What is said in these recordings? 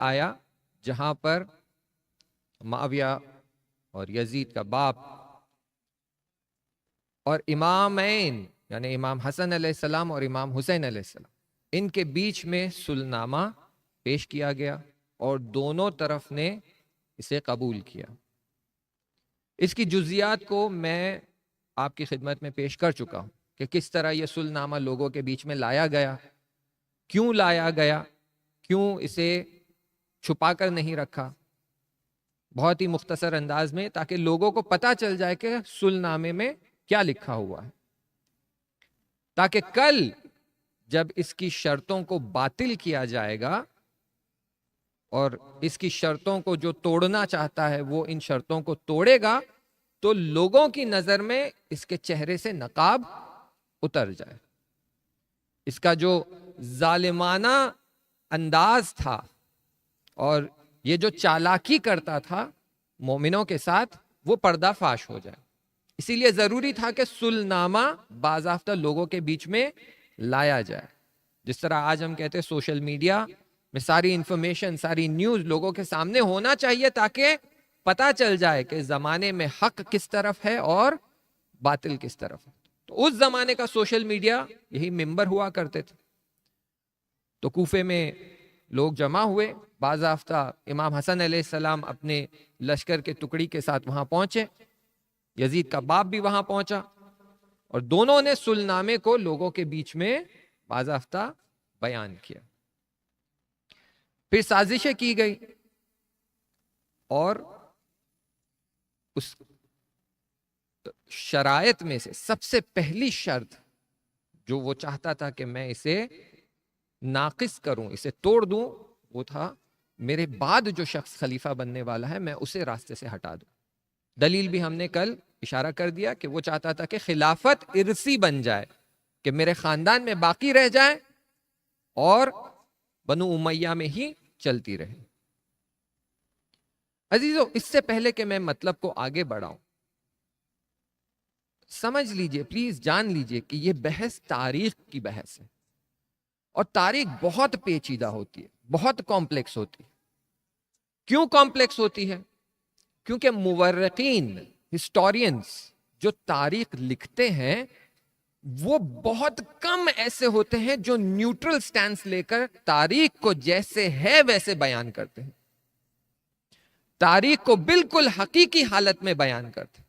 آیا جہاں پر معاویہ اور یزید کا باپ اور امامین یعنی امام حسن علیہ السلام اور امام حسین علیہ السلام ان کے بیچ میں صلح نامہ پیش کیا گیا اور دونوں طرف نے اسے قبول کیا. اس کی جزیات کو میں آپ کی خدمت میں پیش کر چکا ہوں کہ کس طرح یہ صلح نامہ لوگوں کے بیچ میں لایا گیا, کیوں لایا گیا, کیوں اسے چھپا کر نہیں رکھا, بہت ہی مختصر انداز میں, تاکہ لوگوں کو پتا چل جائے کہ صلح نامے میں کیا لکھا ہوا ہے, تاکہ کل جب اس کی شرطوں کو باطل کیا جائے گا اور اس کی شرطوں کو جو توڑنا چاہتا ہے وہ ان شرطوں کو توڑے گا تو لوگوں کی نظر میں اس کے چہرے سے نقاب اتر جائے. اس کا جو ظالمانہ انداز تھا اور یہ جو چالاکی کرتا تھا مومنوں کے ساتھ وہ پردہ فاش ہو جائے. اسی لیے ضروری تھا کہ صلح نامہ باضابطہ لوگوں کے بیچ میں لایا جائے. جس طرح آج ہم کہتے ہیں سوشل میڈیا میں ساری انفارمیشن, ساری نیوز لوگوں کے سامنے ہونا چاہیے تاکہ پتا چل جائے کہ زمانے میں حق کس طرف ہے اور باطل کس طرف ہے. تو اس زمانے کا سوشل میڈیا یہی ممبر ہوا کرتے تھے. تو کوفے میں لوگ جمع ہوئے, باضابطہ امام حسن علیہ السلام اپنے لشکر کے ٹکڑی کے ساتھ وہاں پہنچے, یزید کا باپ بھی وہاں پہنچا اور دونوں نے صلح نامے کو لوگوں کے بیچ میں باضابطہ بیان کیا. پھر سازشیں کی گئی اور اس شرائط میں سے سب سے پہلی شرط جو وہ چاہتا تھا کہ میں اسے ناقص کروں, اسے توڑ دوں, وہ تھا میرے بعد جو شخص خلیفہ بننے والا ہے میں اسے راستے سے ہٹا دوں. دلیل بھی ہم نے کل اشارہ کر دیا کہ وہ چاہتا تھا کہ خلافت ارثی بن جائے, کہ میرے خاندان میں باقی رہ جائے اور بنو امیہ میں ہی چلتی رہے. عزیزو, اس سے پہلے کہ میں مطلب کو آگے بڑھاؤں, سمجھ لیجئے, پلیز جان لیجئے کہ یہ بحث تاریخ کی بحث ہے اور تاریخ بہت پیچیدہ ہوتی ہے, بہت کمپلیکس ہوتی ہے. کیوں کمپلیکس ہوتی ہے؟ کیونکہ مورخین, ہسٹورینز جو تاریخ لکھتے ہیں وہ بہت کم ایسے ہوتے ہیں جو نیوٹرل سٹینس لے کر تاریخ کو جیسے ہے ویسے بیان کرتے ہیں, تاریخ کو بالکل حقیقی حالت میں بیان کرتے ہیں.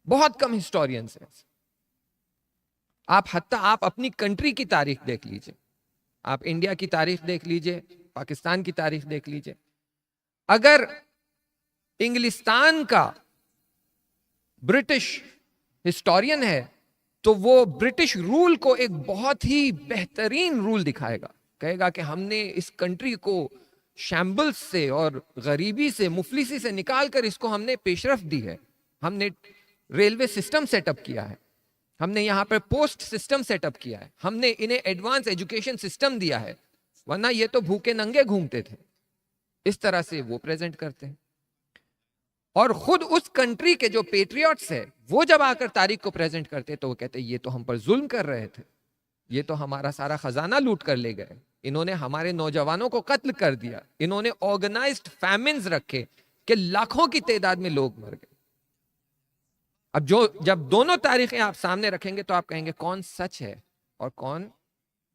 بہت کم ہسٹورینز ہیں. آپ اپنی کنٹری کی تاریخ دیکھ لیجئے, آپ انڈیا کی تاریخ دیکھ لیجئے, پاکستان کی تاریخ دیکھ لیجئے. اگر انگلستان کا برٹش ہسٹورین ہے تو وہ برٹش رول کو ایک بہت ہی بہترین رول دکھائے گا, کہے گا کہ ہم نے اس کنٹری کو شیمبلز سے اور غریبی سے, مفلسی سے نکال کر اس کو ہم نے پیشرفت دی ہے, ہم نے ریلوے سسٹم سیٹ اپ کیا ہے, ہم نے یہاں پر پوسٹ سسٹم سیٹ اپ کیا ہے, ہم نے انہیں ایڈوانس ایجوکیشن سسٹم دیا ہے, ورنہ یہ تو بھوکے ننگے گھومتے تھے. اس طرح سے وہ پریزنٹ کرتے ہیں. اور خود اس کنٹری کے جو پیٹریوٹس ہیں وہ جب آ کر تاریخ کو پریزنٹ کرتے تو وہ کہتے یہ تو ہم پر ظلم کر رہے تھے, یہ تو ہمارا سارا خزانہ لوٹ کر لے گئے, انہوں نے ہمارے نوجوانوں کو قتل کر دیا, انہوں نے آرگنائزڈ فیمنز رکھے کہ لاکھوں کی تعداد میں لوگ مر گئے. اب جب دونوں تاریخیں آپ سامنے رکھیں گے تو آپ کہیں گے کون سچ ہے اور کون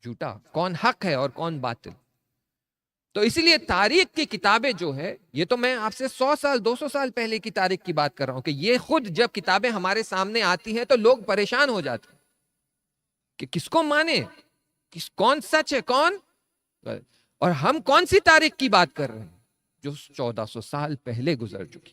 جھوٹا, کون حق ہے اور کون باطل. تو اسی لیے تاریخ کی کتابیں جو ہے, یہ تو میں آپ سے 100 سال 200 سال پہلے کی تاریخ کی بات کر رہا ہوں کہ یہ خود جب کتابیں ہمارے سامنے آتی ہیں تو لوگ پریشان ہو جاتے ہیں کہ کس کو مانے, کون سچ ہے کون, اور ہم کون سی تاریخ کی بات کر رہے ہیں جو 1400 سال پہلے گزر چکی,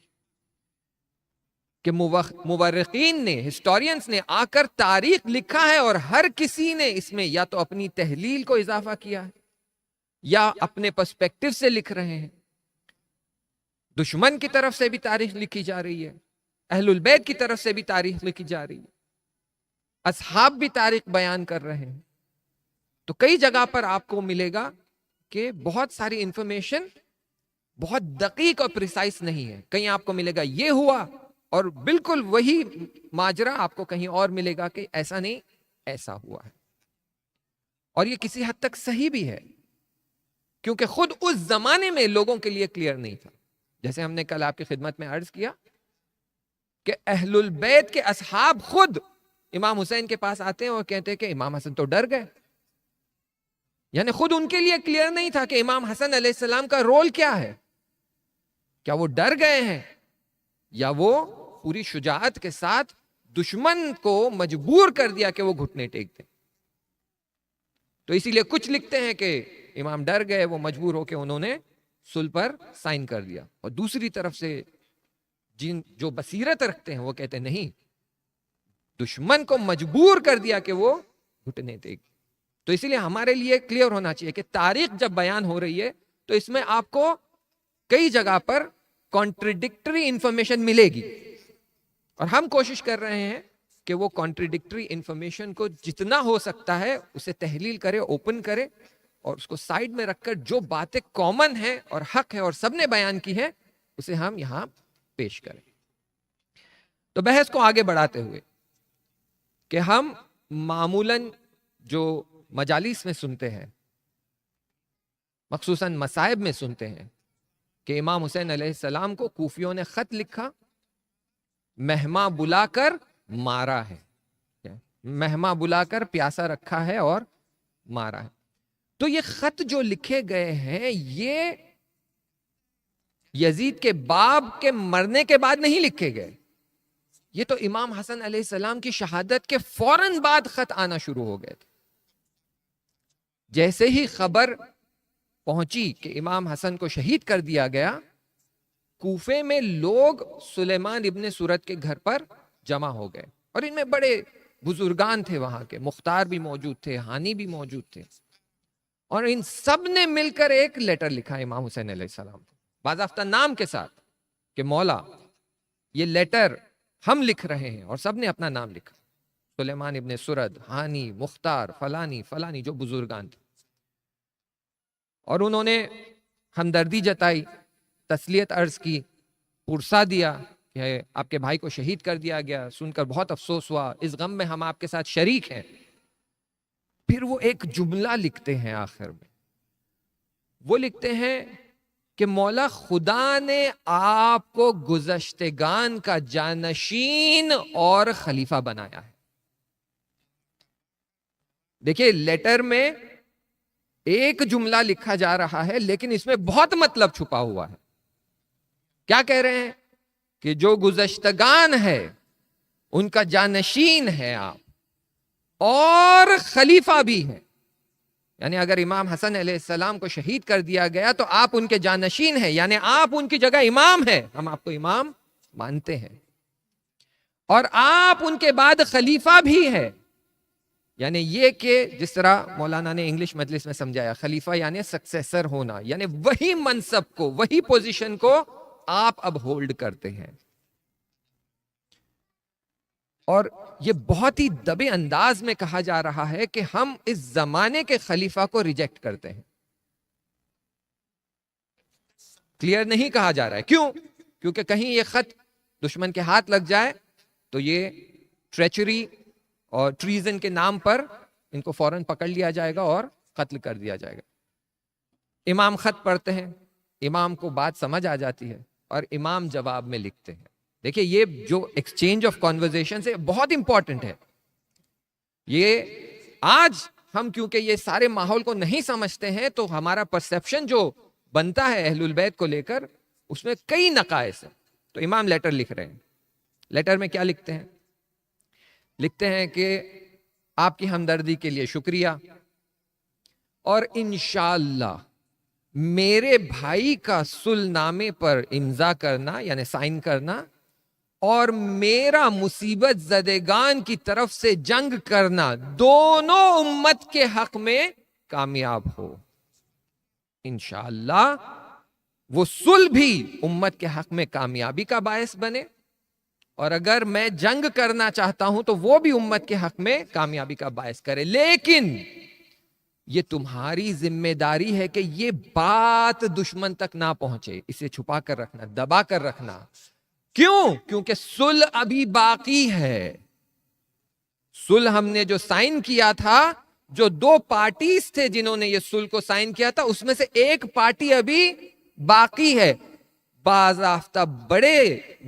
کہ مورخین نے, ہسٹورینز نے آ کر تاریخ لکھا ہے اور ہر کسی نے اس میں یا تو اپنی تحلیل کو اضافہ کیا ہے یا اپنے پرسپیکٹو سے لکھ رہے ہیں. دشمن کی طرف سے بھی تاریخ لکھی جا رہی ہے, اہل البیت کی طرف سے بھی تاریخ لکھی جا رہی ہے, اصحاب بھی تاریخ بیان کر رہے ہیں. تو کئی جگہ پر آپ کو ملے گا کہ بہت ساری انفارمیشن بہت دقیق اور پریسائز نہیں ہے. کہیں آپ کو ملے گا یہ ہوا اور بالکل وہی ماجرا آپ کو کہیں اور ملے گا کہ ایسا نہیں ایسا ہوا ہے, اور یہ کسی حد تک صحیح بھی ہے. کیونکہ خود اس زمانے میں لوگوں کے لیے کلیئر نہیں تھا. جیسے ہم نے کل آپ کی خدمت میں عرض کیا کہ اہل البیت کے اصحاب خود امام حسین کے پاس آتے ہیں اور کہتے ہیں کہ امام حسن تو ڈر گئے. یعنی خود ان کے لیے کلیئر نہیں تھا کہ امام حسن علیہ السلام کا رول کیا ہے. کیا وہ ڈر گئے ہیں یا وہ پوری شجاعت کے ساتھ دشمن کو مجبور کر دیا کہ وہ گھٹنے ٹیک دیں. تو اسی لیے کچھ لکھتے ہیں کہ امام ڈر گئے, وہ مجبور ہو کے انہوں نے صلح پر سائن کر دیا. اور دوسری طرف سے جو بصیرت رکھتے ہیں وہ کہتے ہیں نہیں, دشمن کو مجبور کر دیا کہ وہ گھٹنے ٹیک. تو اسی لیے ہمارے لیے کلیئر ہونا چاہیے کہ تاریخ جب بیان ہو رہی ہے تو اس میں آپ کو کئی جگہ پر کانٹریڈکٹری انفارمیشن ملے گی, اور ہم کوشش کر رہے ہیں کہ وہ کانٹریڈکٹری انفارمیشن کو جتنا ہو سکتا ہے اسے تحلیل کرے, اوپن کرے, اور اس کو سائڈ میں رکھ کر جو باتیں کامن ہیں اور حق ہے اور سب نے بیان کی ہے اسے ہم یہاں پیش کریں. تو بحث کو آگے بڑھاتے ہوئے کہ ہم معمولاً جو مجالس میں سنتے ہیں, مخصوصاً مصائب میں سنتے ہیں کہ امام حسین علیہ السلام کو کوفیوں نے خط لکھا, مہماں بلا کر مارا ہے, مہماں بلا کر پیاسا رکھا ہے اور مارا ہے. تو یہ خط جو لکھے گئے ہیں یہ یزید کے باپ کے مرنے کے بعد نہیں لکھے گئے, یہ تو امام حسن علیہ السلام کی شہادت کے فوراً بعد خط آنا شروع ہو گئے تھے. جیسے ہی خبر پہنچی کہ امام حسن کو شہید کر دیا گیا, کوفے میں لوگ سلیمان ابن سورت کے گھر پر جمع ہو گئے, اور ان میں بڑے بزرگان تھے وہاں کے, مختار بھی موجود تھے, ہانی بھی موجود تھے, اور ان سب نے مل کر ایک لیٹر لکھا امام حسین علیہ السلام کو باضابطہ نام کے ساتھ کہ مولا یہ لیٹر ہم لکھ رہے ہیں, اور سب نے اپنا نام لکھا, سلیمان ابن سرد, ہانی, مختار, فلانی فلانی, جو بزرگان تھے. اور انہوں نے ہمدردی جتائی, تسلیت عرض کی, پرسا دیا کہ آپ کے بھائی کو شہید کر دیا گیا, سن کر بہت افسوس ہوا, اس غم میں ہم آپ کے ساتھ شریک ہیں. پھر وہ ایک جملہ لکھتے ہیں آخر میں, وہ لکھتے ہیں کہ مولا خدا نے آپ کو گزشتگان کا جانشین اور خلیفہ بنایا ہے. دیکھیے لیٹر میں ایک جملہ لکھا جا رہا ہے لیکن اس میں بہت مطلب چھپا ہوا ہے. کیا کہہ رہے ہیں کہ جو گزشتگان ہے ان کا جانشین ہے آپ, اور خلیفہ بھی ہے. یعنی اگر امام حسن علیہ السلام کو شہید کر دیا گیا تو آپ ان کے جانشین ہیں, یعنی آپ ان کی جگہ امام ہیں, ہم آپ کو امام مانتے ہیں, اور آپ ان کے بعد خلیفہ بھی ہے. یعنی یہ کہ جس طرح مولانا نے انگلش مجلس میں سمجھایا, خلیفہ یعنی سکسیسر ہونا, یعنی وہی منصب کو, وہی پوزیشن کو آپ اب ہولڈ کرتے ہیں. اور یہ بہت ہی دبے انداز میں کہا جا رہا ہے کہ ہم اس زمانے کے خلیفہ کو ریجیکٹ کرتے ہیں. کلیئر نہیں کہا جا رہا ہے. کیوں؟ کیونکہ کہیں یہ خط دشمن کے ہاتھ لگ جائے تو یہ ٹریچری اور ٹریزن کے نام پر ان کو فوراً پکڑ لیا جائے گا اور قتل کر دیا جائے گا. امام خط پڑھتے ہیں, امام کو بات سمجھ آ جاتی ہے, اور امام جواب میں لکھتے ہیں. دیکھیں یہ جو ایکسچینج آف کانورزیشن ہے بہت امپورٹنٹ ہے. یہ آج ہم کیونکہ یہ سارے ماحول کو نہیں سمجھتے ہیں تو ہمارا پرسپشن جو بنتا ہے اہل البیت کو لے کر اس میں کئی نقائص ہیں. تو امام لیٹر لکھ رہے ہیں. لیٹر میں کیا لکھتے ہیں؟ لکھتے ہیں کہ آپ کی ہمدردی کے لیے شکریہ, اور انشاءاللہ میرے بھائی کا صلح نامے پر امضا کرنا یعنی سائن کرنا, اور میرا مصیبت زدگان کی طرف سے جنگ کرنا دونوں امت کے حق میں کامیاب ہو. انشاءاللہ وہ صلح بھی امت کے حق میں کامیابی کا باعث بنے, اور اگر میں جنگ کرنا چاہتا ہوں تو وہ بھی امت کے حق میں کامیابی کا باعث کرے. لیکن یہ تمہاری ذمہ داری ہے کہ یہ بات دشمن تک نہ پہنچے, اسے چھپا کر رکھنا, دبا کر رکھنا. کیوں؟ کیونکہ صلح ابھی باقی ہے. صلح ہم نے جو سائن کیا تھا جو 2 پارٹیز تھے جنہوں نے یہ صلح کو سائن کیا تھا، اس میں سے ایک پارٹی ابھی باقی ہے. باضابطہ بڑے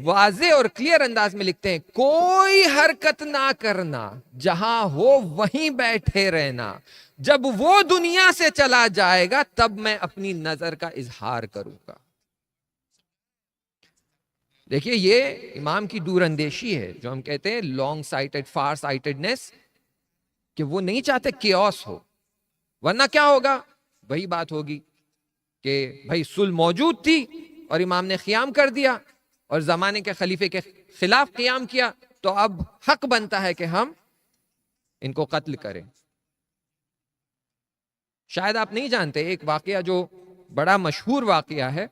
واضح اور کلیئر انداز میں لکھتے ہیں، کوئی حرکت نہ کرنا، جہاں ہو وہیں بیٹھے رہنا، جب وہ دنیا سے چلا جائے گا تب میں اپنی نظر کا اظہار کروں گا. دیکھیے یہ امام کی دور اندیشی ہے، جو ہم کہتے ہیں لانگ سائٹڈ، فار سائٹڈنس، کہ وہ نہیں چاہتے کیوس ہو. ورنہ کیا ہوگا؟ وہی بات ہوگی کہ بھائی صلح موجود تھی اور امام نے قیام کر دیا اور زمانے کے خلیفے کے خلاف قیام کیا، تو اب حق بنتا ہے کہ ہم ان کو قتل کریں. شاید آپ نہیں جانتے، ایک واقعہ جو بڑا مشہور واقعہ ہے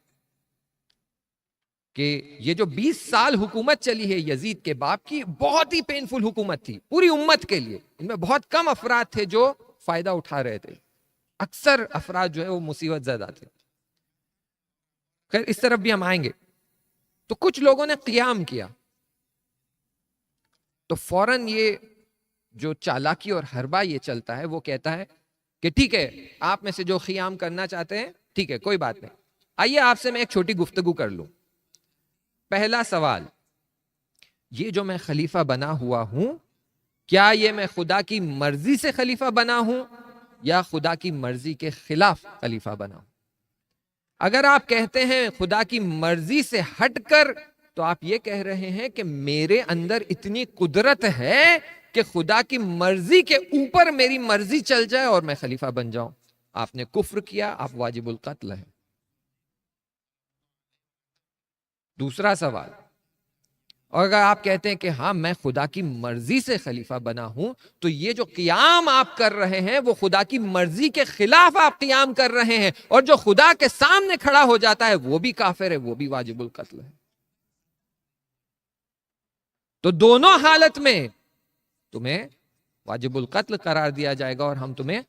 کہ یہ جو 20 سال حکومت چلی ہے یزید کے باپ کی، بہت ہی پینفل حکومت تھی پوری امت کے لیے. ان میں بہت کم افراد تھے جو فائدہ اٹھا رہے تھے، اکثر افراد جو ہے وہ مصیبت زدہ تھے. خیر اس طرف بھی ہم آئیں گے. تو کچھ لوگوں نے قیام کیا، تو فوراً یہ جو چالاکی اور حربہ یہ چلتا ہے، وہ کہتا ہے کہ ٹھیک ہے، آپ میں سے جو قیام کرنا چاہتے ہیں ٹھیک ہے، کوئی بات نہیں، آئیے آپ سے میں ایک چھوٹی گفتگو کر لوں. پہلا سوال، یہ جو میں خلیفہ بنا ہوا ہوں، کیا یہ میں خدا کی مرضی سے خلیفہ بنا ہوں یا خدا کی مرضی کے خلاف خلیفہ بنا ہوں؟ اگر آپ کہتے ہیں خدا کی مرضی سے ہٹ کر، تو آپ یہ کہہ رہے ہیں کہ میرے اندر اتنی قدرت ہے کہ خدا کی مرضی کے اوپر میری مرضی چل جائے اور میں خلیفہ بن جاؤں. آپ نے کفر کیا، آپ واجب القتل ہیں. دوسرا سوال، اور اگر آپ کہتے ہیں کہ ہاں میں خدا کی مرضی سے خلیفہ بنا ہوں، تو یہ جو قیام آپ کر رہے ہیں وہ خدا کی مرضی کے خلاف آپ قیام کر رہے ہیں، اور جو خدا کے سامنے کھڑا ہو جاتا ہے وہ بھی کافر ہے، وہ بھی واجب القتل ہے. تو دونوں حالت میں تمہیں واجب القتل قرار دیا جائے گا اور ہم تمہیں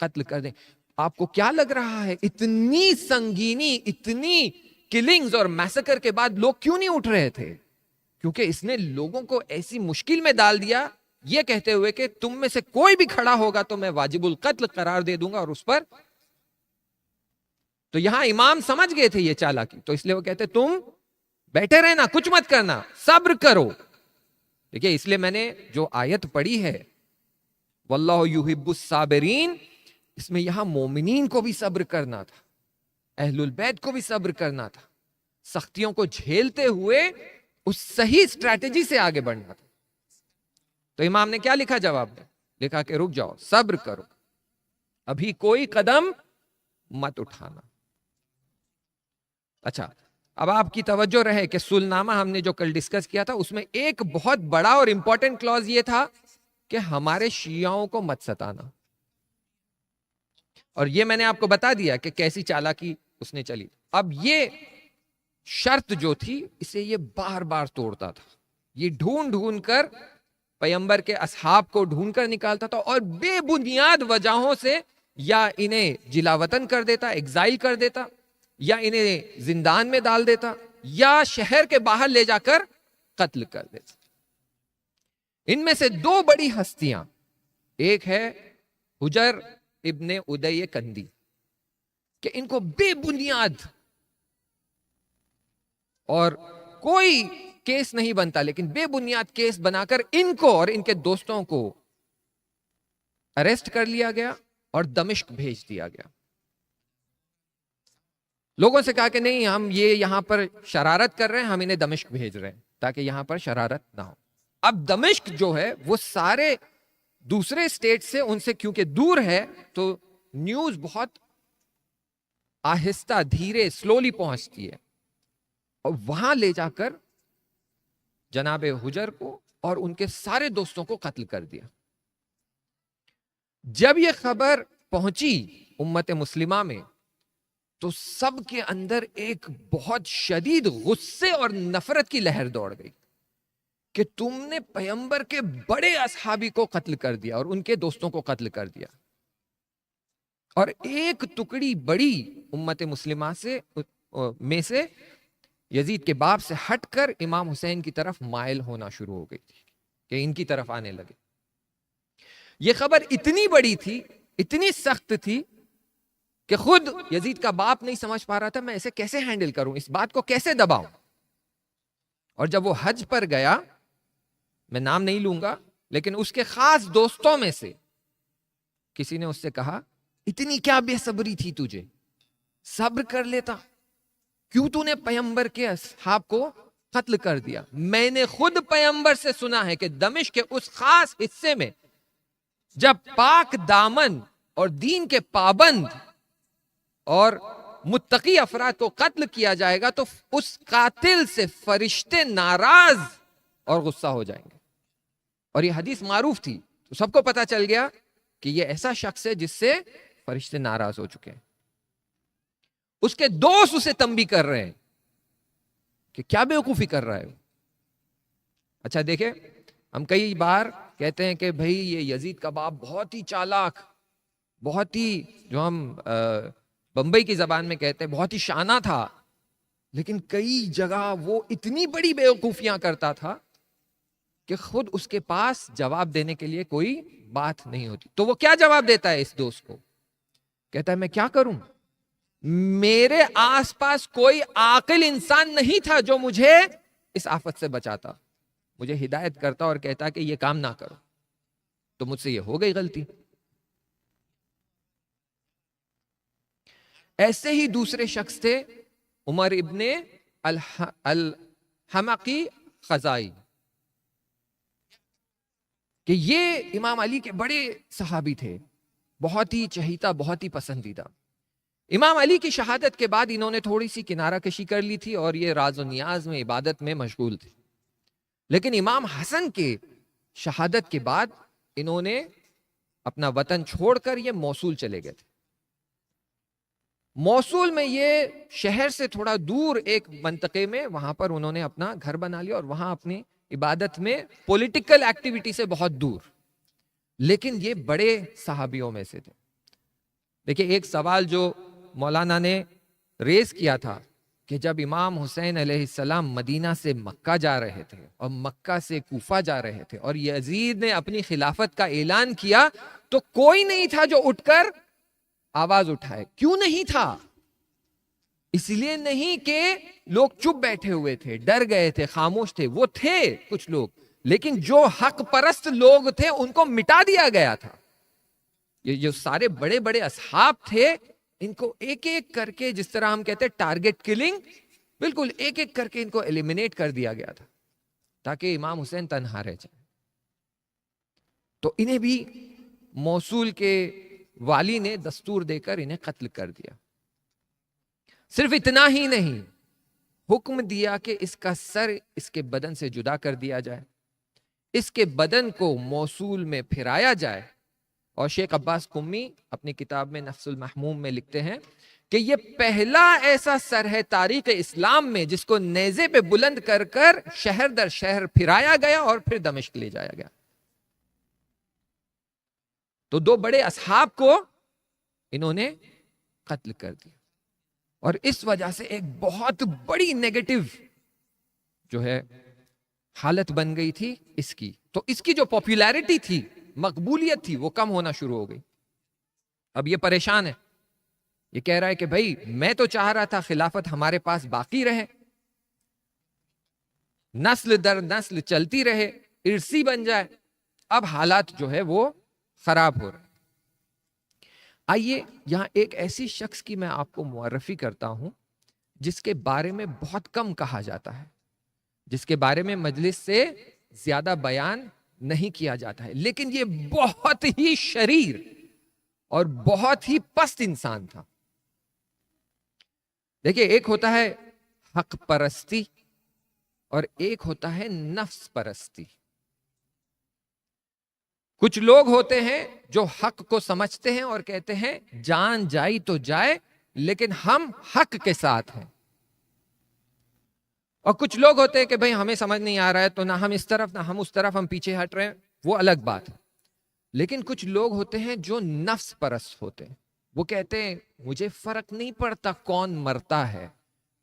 قتل کر دیں. آپ کو کیا لگ رہا ہے اتنی سنگینی، اتنی کلنگز اور میسکر کے بعد لوگ کیوں نہیں اٹھ رہے تھے؟ کیونکہ اس نے لوگوں کو ایسی مشکل میں ڈال دیا، یہ کہتے ہوئے کہ تم میں سے کوئی بھی کھڑا ہوگا تو میں واجب القتل قرار دے دوں گا. اور اس پر تو یہاں امام سمجھ گئے تھے یہ چالاکی، تو اس لیے وہ کہتے تم بیٹھے رہنا، کچھ مت کرنا، صبر کرو. دیکھیے اس لیے میں نے جو آیت پڑھی ہے واللہ یحب الصابرین، اس میں یہاں مومنین کو بھی صبر کرنا تھا، اہل البیت کو بھی صبر کرنا تھا، سختیوں کو جھیلتے ہوئے اس صحیح اسٹریٹجی سے آگے بڑھنا تھا. تو امام نے کیا لکھا جواب میں؟ لکھا کہ رک جاؤ، صبر کرو، ابھی کوئی قدم مت اٹھانا. اچھا، اب آپ کی توجہ رہے کہ صلح نامہ ہم نے جو کل ڈسکس کیا تھا، اس میں ایک بہت بڑا اور امپورٹنٹ کلوز یہ تھا کہ ہمارے شیعوں کو مت ستانا. اور یہ میں نے آپ کو بتا دیا کہ کیسی چالاکی اس نے چلی. اب یہ شرط جو تھی اسے یہ بار بار توڑتا تھا، یہ ڈھونڈ ڈھونڈ کر پیغمبر کے اصحاب کو ڈھونڈ کر نکالتا تھا، اور بے بنیاد وجہوں سے یا انہیں جلا وطن کر دیتا، ایگزائل کر دیتا، یا انہیں زندان میں ڈال دیتا، یا شہر کے باہر لے جا کر قتل کر دیتا. ان میں سے 2 بڑی ہستیاں، ایک ہے حجر ابن ادی کندی، کہ ان کو بے بنیاد اور کوئی کیس نہیں بنتا، لیکن بے بنیاد کیس بنا کر ان کو اور ان کے دوستوں کو اریسٹ کر لیا گیا اور دمشق بھیج دیا گیا. لوگوں سے کہا کہ نہیں، ہم یہ یہاں پر شرارت کر رہے ہیں، ہم انہیں دمشق بھیج رہے ہیں تاکہ یہاں پر شرارت نہ ہو. اب دمشق جو ہے وہ سارے دوسرے اسٹیٹ سے ان سے کیونکہ دور ہے، تو نیوز بہت آہستہ، دھیرے، سلولی پہنچتی ہے، اور وہاں لے جا کر جناب حجر کو اور ان کے سارے دوستوں کو قتل کر دیا. جب یہ خبر پہنچی امت مسلمہ میں، تو سب کے اندر ایک بہت شدید غصے اور نفرت کی لہر دوڑ گئی کہ تم نے پیغمبر کے بڑے اصحابی کو قتل کر دیا اور ان کے دوستوں کو قتل کر دیا. اور ایک ٹکڑی بڑی امت مسلمہ میں سے یزید کے باپ سے ہٹ کر امام حسین کی طرف مائل ہونا شروع ہو گئی تھی، کہ ان کی طرف آنے لگے. یہ خبر اتنی بڑی تھی، اتنی سخت تھی کہ خود یزید کا باپ نہیں سمجھ پا رہا تھا میں اسے کیسے ہینڈل کروں، اس بات کو کیسے دباؤں. اور جب وہ حج پر گیا، میں نام نہیں لوں گا، لیکن اس کے خاص دوستوں میں سے کسی نے اس سے کہا اتنی کیا بے صبری تھی تجھے، صبر کر لیتا، کیوں تو نے پیغمبر کے اصحاب کو قتل کر دیا. میں نے خود پیغمبر سے سنا ہے کہ دمشق کے اس خاص حصے میں جب پاک دامن اور دین کے پابند اور متقی افراد کو قتل کیا جائے گا تو اس قاتل سے فرشتے ناراض اور غصہ ہو جائیں گے. اور یہ حدیث معروف تھی، تو سب کو پتا چل گیا کہ یہ ایسا شخص ہے جس سے فرشتے ناراض ہو چکے ہیں. اس کے دوست اسے تنبیہ کر رہے ہیں کہ کیا بیوقوفی کر رہا ہے. اچھا دیکھیں، ہم کئی بار کہتے ہیں کہ بھئی یہ یزید کا باپ بہت ہی چالاک، بہت ہی، جو ہم بمبئی کی زبان میں کہتے ہیں بہت ہی شانہ تھا، لیکن کئی جگہ وہ اتنی بڑی بیوقوفیاں کرتا تھا کہ خود اس کے پاس جواب دینے کے لیے کوئی بات نہیں ہوتی. تو وہ کیا جواب دیتا ہے اس دوست کو؟ کہتا ہے میں کیا کروں، میرے آس پاس کوئی عاقل انسان نہیں تھا جو مجھے اس آفت سے بچاتا، مجھے ہدایت کرتا اور کہتا کہ یہ کام نہ کرو، تو مجھ سے یہ ہو گئی غلطی. ایسے ہی دوسرے شخص تھے عمر ابن الحمقی خزائی، کہ یہ امام علی کے بڑے صحابی تھے، بہت ہی چہیتا، بہت ہی پسندیدہ. امام علی کی شہادت کے بعد انہوں نے تھوڑی سی کنارہ کشی کر لی تھی اور یہ راز و نیاز میں، عبادت میں مشغول تھے. لیکن امام حسن کے شہادت کے بعد انہوں نے اپنا وطن چھوڑ کر یہ موصول چلے گئے تھے. موصول میں یہ شہر سے تھوڑا دور ایک منطقے میں، وہاں پر انہوں نے اپنا گھر بنا لیا اور وہاں اپنی عبادت میں، پولیٹیکل ایکٹیویٹی سے بہت دور. لیکن یہ بڑے صحابیوں میں سے تھے. دیکھیں ایک سوال جو مولانا نے ریز کیا تھا کہ جب امام حسین علیہ السلام مدینہ سے مکہ جا رہے تھے اور مکہ سے کوفہ جا رہے تھے اور یزید نے اپنی خلافت کا اعلان کیا، تو کوئی نہیں تھا جو اٹھ کر آواز اٹھائے. کیوں نہیں تھا؟ اس لیے نہیں کہ لوگ چپ بیٹھے ہوئے تھے، ڈر گئے تھے، خاموش تھے. وہ تھے کچھ لوگ، لیکن جو حق پرست لوگ تھے ان کو مٹا دیا گیا تھا. یہ جو سارے بڑے بڑے اصحاب تھے، ان کو ایک ایک کر کے، جس طرح ہم کہتے ہیں ٹارگٹ کلنگ، بالکل ایک ایک کر کے ان کو ایلیمینیٹ کر دیا گیا تھا تاکہ امام حسین تنہا رہ جائے. تو انہیں بھی موصول کے والی نے دستور دے کر انہیں قتل کر دیا. صرف اتنا ہی نہیں، حکم دیا کہ اس کا سر اس کے بدن سے جدا کر دیا جائے، اس کے بدن کو موصول میں پھرایا جائے. اور شیخ عباس قمی اپنی کتاب میں نفس المحموم میں لکھتے ہیں کہ یہ پہلا ایسا سر ہے تاریخ اسلام میں جس کو نیزے پہ بلند کر کر شہر در شہر پھرایا گیا اور پھر دمشق لے جایا گیا. تو دو بڑے اصحاب کو انہوں نے قتل کر دیا، اور اس وجہ سے ایک بہت بڑی نیگیٹو جو ہے حالت بن گئی تھی اس کی. تو اس کی جو پاپولیرٹی تھی، مقبولیت تھی، وہ کم ہونا شروع ہو گئی. اب یہ پریشان ہے، یہ کہہ رہا ہے کہ بھائی میں تو چاہ رہا تھا خلافت ہمارے پاس باقی رہے، نسل در نسل چلتی رہے، ارثی بن جائے. اب حالات جو ہے وہ خراب ہو رہے. آئیے یہاں ایک ایسی شخص کی میں آپ کو معرفی کرتا ہوں جس کے بارے میں بہت کم کہا جاتا ہے، جس کے بارے میں مجلس سے زیادہ بیان نہیں کیا جاتا ہے، لیکن یہ بہت ہی شریر اور بہت ہی پست انسان تھا. دیکھیں ایک ہوتا ہے حق پرستی اور ایک ہوتا ہے نفس پرستی. کچھ لوگ ہوتے ہیں جو حق کو سمجھتے ہیں اور کہتے ہیں جان جائی تو جائے لیکن ہم حق کے ساتھ ہیں. اور کچھ لوگ ہوتے ہیں کہ بھئی ہمیں سمجھ نہیں آ رہا ہے تو نہ ہم اس طرف نہ ہم اس طرف، ہم پیچھے ہٹ رہے ہیں، وہ الگ بات ہے. لیکن کچھ لوگ ہوتے ہیں جو نفس پرست ہوتے ہیں. وہ کہتے ہیں مجھے فرق نہیں پڑتا کون مرتا ہے،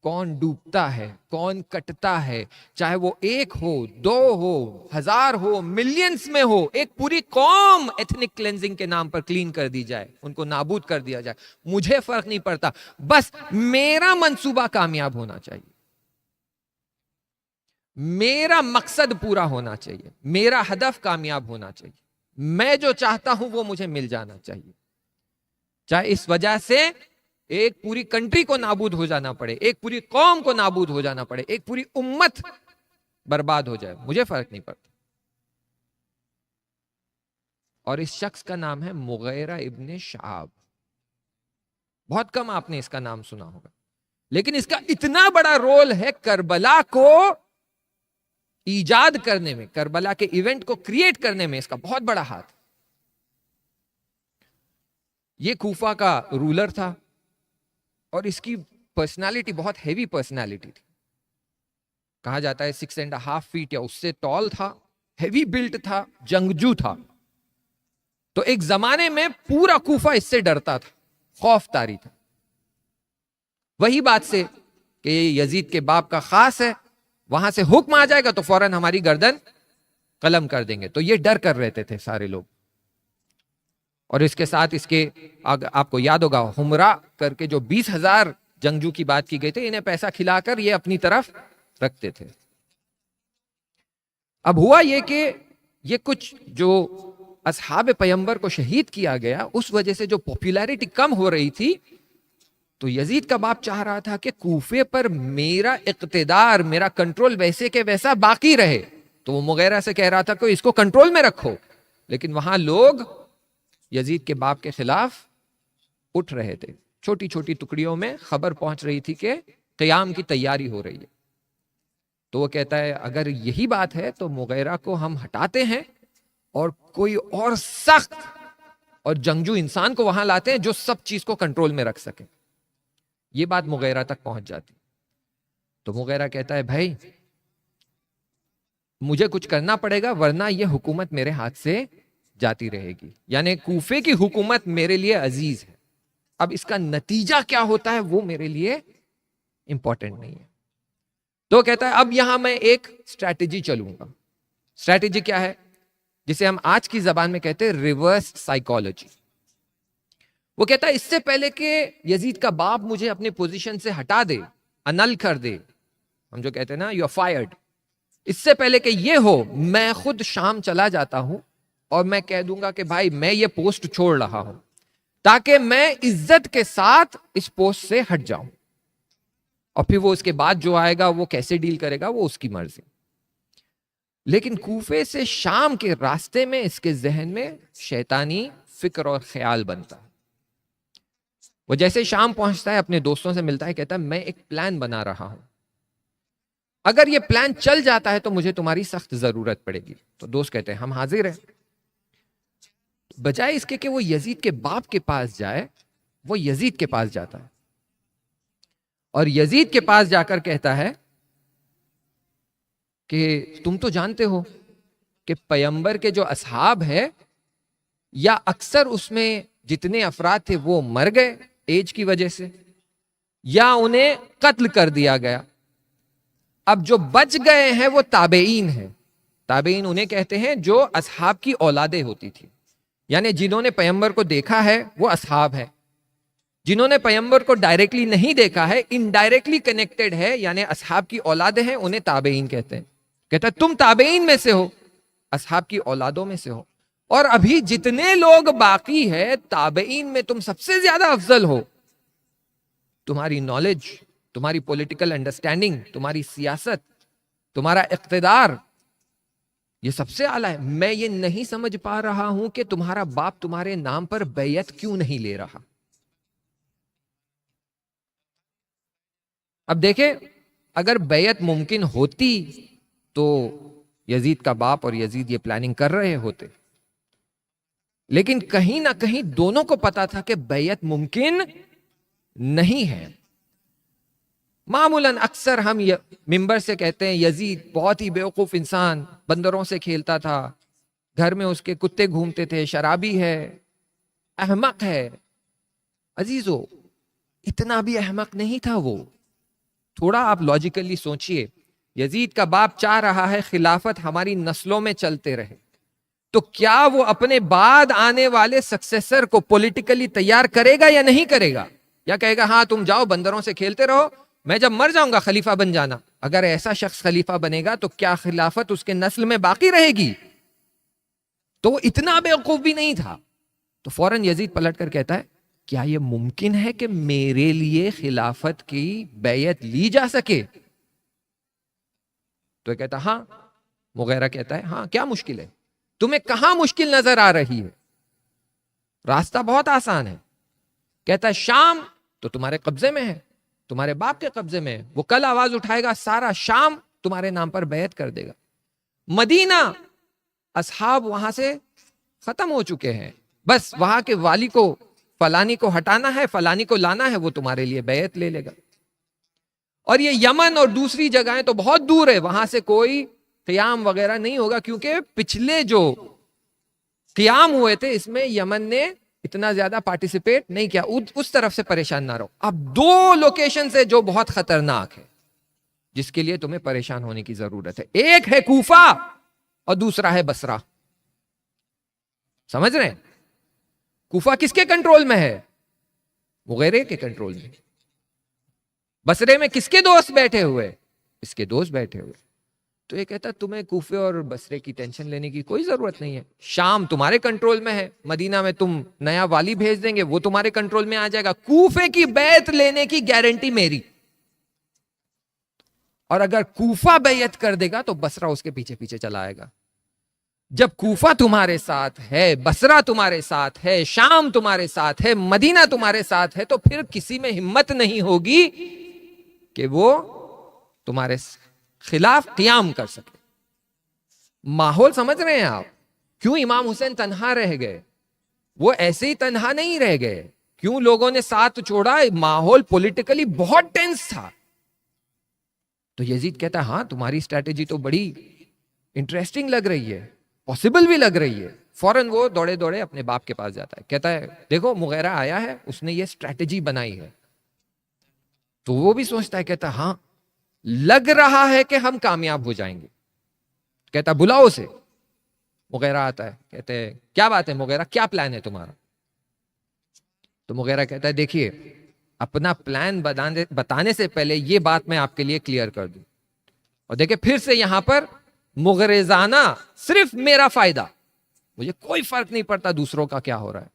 کون ڈوبتا ہے، کون کٹتا ہے، چاہے وہ ایک ہو، دو ہو، ہزار ہو، ملینز میں ہو، ایک پوری قوم ایتھنک کلینزنگ کے نام پر کلین کر دی جائے، ان کو نابود کر دیا جائے، مجھے فرق نہیں پڑتا، بس میرا منصوبہ کامیاب ہونا چاہیے، میرا مقصد پورا ہونا چاہیے، میرا ہدف کامیاب ہونا چاہیے، میں جو چاہتا ہوں وہ مجھے مل جانا چاہیے، چاہے اس وجہ سے ایک پوری کنٹری کو نابود ہو جانا پڑے، ایک پوری قوم کو نابود ہو جانا پڑے، ایک پوری امت برباد ہو جائے، مجھے فرق نہیں پڑتا۔ اور اس شخص کا نام ہے مغیرہ ابن شعب۔ بہت کم آپ نے اس کا نام سنا ہوگا، لیکن اس کا اتنا بڑا رول ہے کربلا کو ایجاد کرنے میں، کربلا کے ایونٹ کو کریٹ کرنے میں اس کا بہت بڑا ہاتھ۔ یہ کوفہ کا رولر تھا اور اس کی پرسنالٹی بہت ہیوی پرسنالٹی تھی، کہا جاتا ہے 6.5 فیٹ یا اس سے ٹال تھا، ہیوی بلٹ تھا، جنگجو تھا۔ تو ایک زمانے میں پورا کوفہ اس سے ڈرتا تھا، خوف طاری تھا، وہی بات سے کہ یہ یزید کے باپ کا خاص ہے، وہاں سے حکم آ جائے گا تو فوراً ہماری گردن قلم کر دیں گے، تو یہ ڈر کر رہتے تھے سارے لوگ۔ اور اس کے ساتھ اس کے آپ کو یاد ہوگا ہمرا کر کے جو 20,000 جنگجو کی بات کی گئی تھی، انہیں پیسہ کھلا کر یہ اپنی طرف رکھتے تھے۔ اب ہوا یہ کہ یہ کچھ جو اصحاب پیمبر کو شہید کیا گیا، اس وجہ سے جو پاپولیرٹی کم ہو رہی تھی، تو یزید کا باپ چاہ رہا تھا کہ کوفے پر میرا اقتدار، میرا کنٹرول ویسے کے ویسا باقی رہے، تو وہ مغیرہ سے کہہ رہا تھا کہ اس کو کنٹرول میں رکھو، لیکن وہاں لوگ یزید کے باپ کے خلاف اٹھ رہے تھے، چھوٹی چھوٹی ٹکڑیوں میں خبر پہنچ رہی تھی کہ قیام کی تیاری ہو رہی ہے۔ تو وہ کہتا ہے اگر یہی بات ہے تو مغیرہ کو ہم ہٹاتے ہیں اور کوئی اور سخت اور جنگجو انسان کو وہاں لاتے ہیں جو سب چیز کو کنٹرول میں رکھ سکے۔ یہ بات مغیرہ تک پہنچ جاتی، تو مغیرہ کہتا ہے بھائی مجھے کچھ کرنا پڑے گا ورنہ یہ حکومت میرے ہاتھ سے جاتی رہے گی، یعنی کوفے کی حکومت میرے لیے عزیز ہے، اب اس کا نتیجہ کیا ہوتا ہے وہ میرے لیے امپورٹنٹ نہیں ہے۔ تو کہتا ہے اب یہاں میں ایک اسٹریٹجی چلوں گا۔ اسٹریٹجی کیا ہے؟ جسے ہم آج کی زبان میں کہتے ہیں ریورس سائیکالوجی۔ وہ کہتا ہے اس سے پہلے کہ یزید کا باپ مجھے اپنی پوزیشن سے ہٹا دے، انل کر دے، ہم جو کہتے ہیں نا یو آر فائرڈ، اس سے پہلے کہ یہ ہو میں خود شام چلا جاتا ہوں اور میں کہہ دوں گا کہ بھائی میں یہ پوسٹ چھوڑ رہا ہوں، تاکہ میں عزت کے ساتھ اس پوسٹ سے ہٹ جاؤں، اور پھر وہ اس کے بعد جو آئے گا وہ کیسے ڈیل کرے گا وہ اس کی مرضی۔ لیکن کوفے سے شام کے راستے میں اس کے ذہن میں شیطانی فکر اور خیال بنتا ہے۔ وہ جیسے شام پہنچتا ہے اپنے دوستوں سے ملتا ہے، کہتا ہے میں ایک پلان بنا رہا ہوں، اگر یہ پلان چل جاتا ہے تو مجھے تمہاری سخت ضرورت پڑے گی۔ تو دوست کہتے ہیں ہم حاضر ہیں۔ بجائے اس کے کہ وہ یزید کے باپ کے پاس جائے، وہ یزید کے پاس جاتا ہے اور یزید کے پاس جا کر کہتا ہے کہ تم تو جانتے ہو کہ پیمبر کے جو اصحاب ہے یا اکثر اس میں جتنے افراد تھے وہ مر گئے ایج کی وجہ سے، یا انہیں قتل کر دیا گیا، اب جو بچ گئے ہیں وہ تابعین ہیں۔ تابعین انہیں کہتے ہیں جو اصحاب کی اولادیں ہوتی تھی، یعنی جنہوں نے پیمبر کو دیکھا ہے وہ اصحاب ہے، جنہوں نے پیمبر کو ڈائریکٹلی نہیں دیکھا ہے انڈائریکٹلی کنیکٹڈ ہے، یعنی اصحاب کی اولادیں ہیں، انہیں تابعین کہتے ہیں۔ کہتا ہے تم تابعین میں سے ہو، اصحاب کی اولادوں میں سے ہو، اور ابھی جتنے لوگ باقی ہے تابعین میں تم سب سے زیادہ افضل ہو، تمہاری نالج، تمہاری پولیٹیکل انڈرسٹینڈنگ، تمہاری سیاست، تمہارا اقتدار یہ سب سے اعلیٰ ہے۔ میں یہ نہیں سمجھ پا رہا ہوں کہ تمہارا باپ تمہارے نام پر بیعت کیوں نہیں لے رہا۔ اب دیکھیں اگر بیعت ممکن ہوتی تو یزید کا باپ اور یزید یہ پلاننگ کر رہے ہوتے، لیکن کہیں نہ کہیں دونوں کو پتا تھا کہ بیعت ممکن نہیں ہے۔ معمولاً اکثر ہم ممبر سے کہتے ہیں یزید بہت ہی بیوقوف انسان، بندروں سے کھیلتا تھا، گھر میں اس کے کتے گھومتے تھے، شرابی ہے، احمق ہے۔ عزیزو اتنا بھی احمق نہیں تھا وہ، تھوڑا آپ لاجیکلی سوچئے، یزید کا باپ چاہ رہا ہے خلافت ہماری نسلوں میں چلتے رہے، تو کیا وہ اپنے بعد آنے والے سکسیسر کو پولیٹیکلی تیار کرے گا یا نہیں کرے گا؟ یا کہے گا ہاں تم جاؤ بندروں سے کھیلتے رہو، میں جب مر جاؤں گا خلیفہ بن جانا؟ اگر ایسا شخص خلیفہ بنے گا تو کیا خلافت اس کے نسل میں باقی رہے گی؟ تو وہ اتنا بیوقوف بھی نہیں تھا. تو فوراً یزید پلٹ کر کہتا ہے کیا یہ ممکن ہے کہ میرے لیے خلافت کی بیعت لی جا سکے؟ تو کہتا ہاں. مغیرہ کہتا ہے ہاں کیا مشکل ہے؟ تمہیں کہاں مشکل نظر آ رہی ہے؟ راستہ بہت آسان ہے. کہتا ہے شام تو تمہارے قبضے میں ہے، تمہارے باپ کے قبضے میں ہے، وہ کل آواز اٹھائے گا سارا شام تمہارے نام پر بیعت کر دے گا. مدینہ اصحاب وہاں سے ختم ہو چکے ہیں، بس وہاں کے والی کو فلانی کو ہٹانا ہے، فلانی کو لانا ہے، وہ تمہارے لیے بیعت لے لے گا. اور یہ یمن اور دوسری جگہیں تو بہت دور ہے، وہاں سے کوئی قیام وغیرہ نہیں ہوگا، کیونکہ پچھلے جو قیام ہوئے تھے اس میں یمن نے اتنا زیادہ پارٹیسپیٹ نہیں کیا. اس طرف سے پریشان نہ رہو. اب دو لوکیشن سے جو بہت خطرناک ہے، جس کے لیے تمہیں پریشان ہونے کی ضرورت ہے، ایک ہے کوفہ اور دوسرا ہے بصرہ. سمجھ رہے ہیں؟ کوفہ کس کے کنٹرول میں ہے؟ مغیرے کے کنٹرول میں. بصرے میں کس کے دوست بیٹھے ہوئے؟ اس کے دوست بیٹھے ہوئے. تو یہ کہتا تمہیں کوفے اور بصرے کی ٹینشن لینے کی کوئی ضرورت نہیں ہے. شام تمہارے کنٹرول میں ہے، مدینہ میں تم نیا والی بھیج دیں گے، وہ تمہارے کنٹرول میں آ جائے گا. کوفے کی بیعت لینے کی گارنٹی میری، اور اگر کوفہ بیعت کر دے گا تو بصرہ اس کے پیچھے پیچھے چلا آئے گا. جب کوفہ تمہارے ساتھ ہے، بصرہ تمہارے ساتھ ہے، شام تمہارے ساتھ ہے، مدینہ تمہارے ساتھ ہے، تو پھر کسی میں ہمت نہیں ہوگی کہ وہ تمہارے خلاف قیام کر سکے. ماحول سمجھ رہے ہیں آپ؟ کیوں امام حسین تنہا رہ گئے؟ وہ ایسے ہی تنہا نہیں رہ گئے. کیوں لوگوں نے ساتھ چھوڑا؟ ماحول پولیٹیکلی بہت ٹینس تھا. تو یزید کہتا ہے ہاں تمہاری اسٹریٹجی تو بڑی انٹرسٹنگ لگ رہی ہے، پاسبل بھی لگ رہی ہے. فوراً وہ دوڑے دوڑے اپنے باپ کے پاس جاتا ہے، کہتا ہے دیکھو مغیرہ آیا ہے، اس نے یہ اسٹریٹجی بنائی ہے. تو وہ بھی سوچتا ہے، کہتا ہاں لگ رہا ہے کہ ہم کامیاب ہو جائیں گے. کہتا بلاؤ اسے. مغیرہ آتا ہے، کہتے ہیں کیا بات ہے مغیرہ، کیا پلان ہے تمہارا؟ تو مغیرہ کہتا ہے دیکھیے اپنا پلان بتانے سے پہلے یہ بات میں آپ کے لیے کلیئر کر دوں. اور دیکھیں پھر سے یہاں پر مغرضانہ، صرف میرا فائدہ، مجھے کوئی فرق نہیں پڑتا دوسروں کا کیا ہو رہا ہے.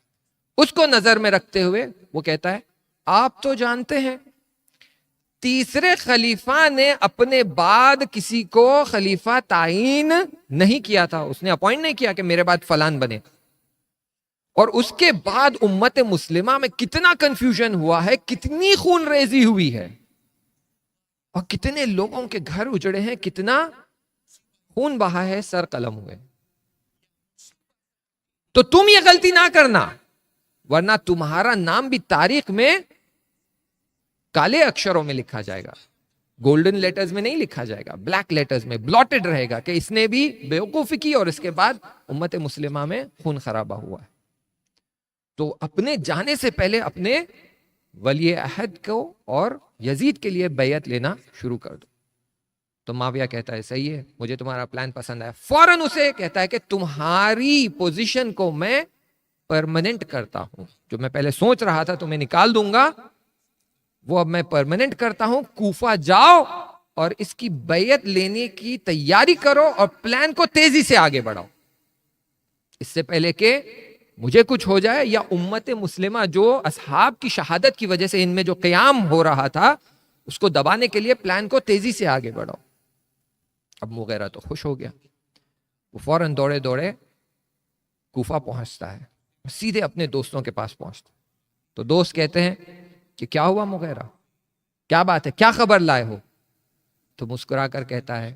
اس کو نظر میں رکھتے ہوئے وہ کہتا ہے آپ تو جانتے ہیں تیسرے خلیفہ نے اپنے بعد کسی کو خلیفہ تعین نہیں کیا تھا، اس نے اپوائنٹ نہیں کیا کہ میرے بعد فلان بنے. اور اس کے بعد امت مسلمہ میں کتنا کنفیوژن ہوا ہے، کتنی خون ریزی ہوئی ہے، اور کتنے لوگوں کے گھر اجڑے ہیں، کتنا خون بہا ہے، سر قلم ہوئے. تو تم یہ غلطی نہ کرنا، ورنہ تمہارا نام بھی تاریخ میں کالے اکشروں میں لکھا جائے گا. گولڈن لیٹرز میں نہیں لکھا جائے گا، بلیک لیٹرز میں بلاٹڈ رہے گا کہ اس نے بھی بیوقوفی کی اور اس کے بعد امت مسلمہ میں خون خرابہ ہوا ہے. تو اپنے جانے سے پہلے اپنے ولی عہد کو اور یزید کے لیے بیعت لینا شروع کر دو. تو معاویہ کہتا ہے صحیح ہے، مجھے تمہارا پلان پسند آیا. فوراً اسے کہتا ہے کہ تمہاری پوزیشن کو میں پرماننٹ کرتا ہوں، جو میں پہلے سوچ رہا تھا تمہیں نکال دوں گا، وہ اب میں پرماننٹ کرتا ہوں. کوفہ جاؤ اور اس کی بیعت لینے کی تیاری کرو اور پلان کو تیزی سے آگے بڑھاؤ، اس سے پہلے کہ مجھے کچھ ہو جائے یا امت مسلمہ جو اصحاب کی شہادت کی وجہ سے ان میں جو قیام ہو رہا تھا اس کو دبانے کے لیے پلان کو تیزی سے آگے بڑھاؤ. اب مغیرہ تو خوش ہو گیا، وہ فوراً دوڑے دوڑے کوفہ پہنچتا ہے، سیدھے اپنے دوستوں کے پاس پہنچتا. تو دوست کہتے ہیں کہ کیا ہوا مغیرہ، کیا بات ہے، کیا خبر لائے ہو؟ تو مسکرا کر کہتا ہے